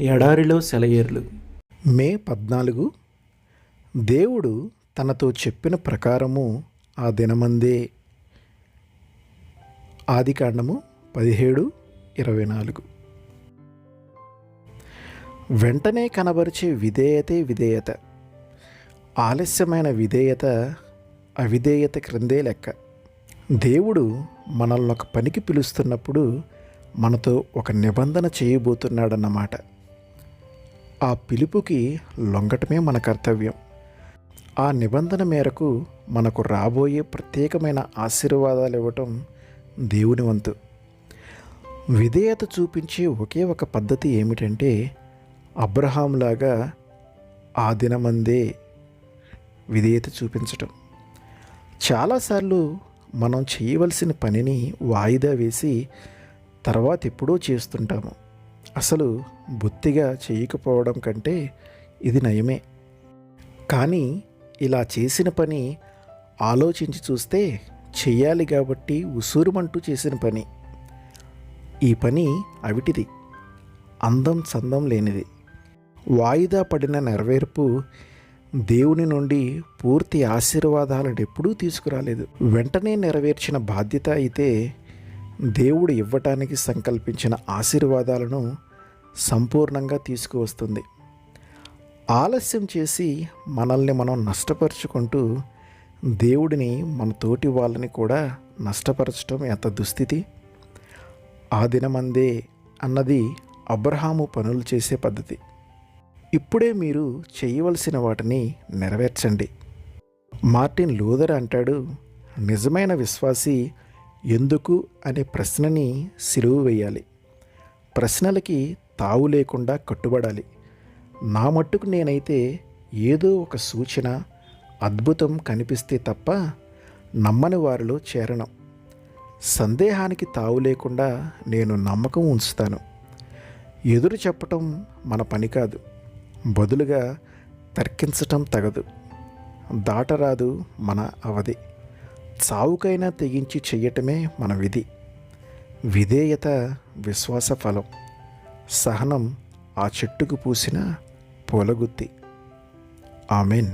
ఎడారిలో సెలయేర్లు. మే 14. దేవుడు తనతో చెప్పిన ప్రకారము ఆ దినమందే. ఆదికాండము 17:24. వెంటనే కనబరిచే విధేయతే విధేయత. ఆలస్యమైన విధేయత అవిధేయత క్రిందే లెక్క. దేవుడు మనల్ని ఒక పనికి పిలుస్తున్నప్పుడు మనతో ఒక నిబంధన చేయబోతున్నాడన్నమాట. ఆ పిలుపుకి లొంగటమే మన కర్తవ్యం. ఆ నిబంధన మేరకు మనకు రాబోయే ప్రత్యేకమైన ఆశీర్వాదాలు ఇవ్వటం దేవుని వంతు. విధేయత చూపించే ఒకే ఒక పద్ధతి ఏమిటంటే అబ్రహాంలాగా ఆ దినమందే విధేయత చూపించటం. చాలాసార్లు మనం చేయవలసిన పనిని వాయిదా వేసి తర్వాత ఎప్పుడో చేస్తుంటాము. అసలు బొత్తిగా చేయకపోవడం కంటే ఇది నయమే. కానీ ఇలా చేసిన పని ఆలోచించి చూస్తే చెయ్యాలి కాబట్టి ఉసూరుమంటూ చేసిన పని. ఈ పని అవిటిది, అందం చందం లేనిది. వాయిదా పడిన నెరవేర్పు దేవుని నుండి పూర్తి ఆశీర్వాదాలను ఎప్పుడూ తీసుకురాలేదు. వెంటనే నెరవేర్చిన బాధ్యత అయితే దేవుడు ఇవ్వటానికి సంకల్పించిన ఆశీర్వాదాలను సంపూర్ణంగా తీసుకువస్తుంది. ఆలస్యం చేసి మనల్ని మనం నష్టపరుచుకుంటూ దేవుడిని మన తోటి వాళ్ళని కూడా నష్టపరచడం ఎంత దుస్థితి. ఆ దినమందే అన్నది అబ్రహాము పనులు చేసే పద్ధతి. ఇప్పుడే మీరు చేయవలసిన వాటిని నెరవేర్చండి. మార్టిన్ లూథర్ అంటాడు, నిజమైన విశ్వాసి ఎందుకు అనే ప్రశ్నని సిలువ వేయాలి. ప్రశ్నలకి తావు లేకుండా కట్టుబడాలి. నా మట్టుకు నేనైతే ఏదో ఒక సూచన, అద్భుతం కనిపిస్తే తప్ప నమ్మని వారిలో చేరను. సందేహానికి తావు లేకుండా నేను నమ్మకం ఉంచుతాను. ఎదురు చెప్పటం మన పని కాదు, బదులుగా తర్కించటం తగదు. దాటరాదు మన అవధి. చావుకైనా తెగించి చెయ్యటమే మన విధి. విధేయత విశ్వాస ఫలం. సహనం ఆ చెట్టుకు పూసిన పూలగుత్తి. ఆమెన్.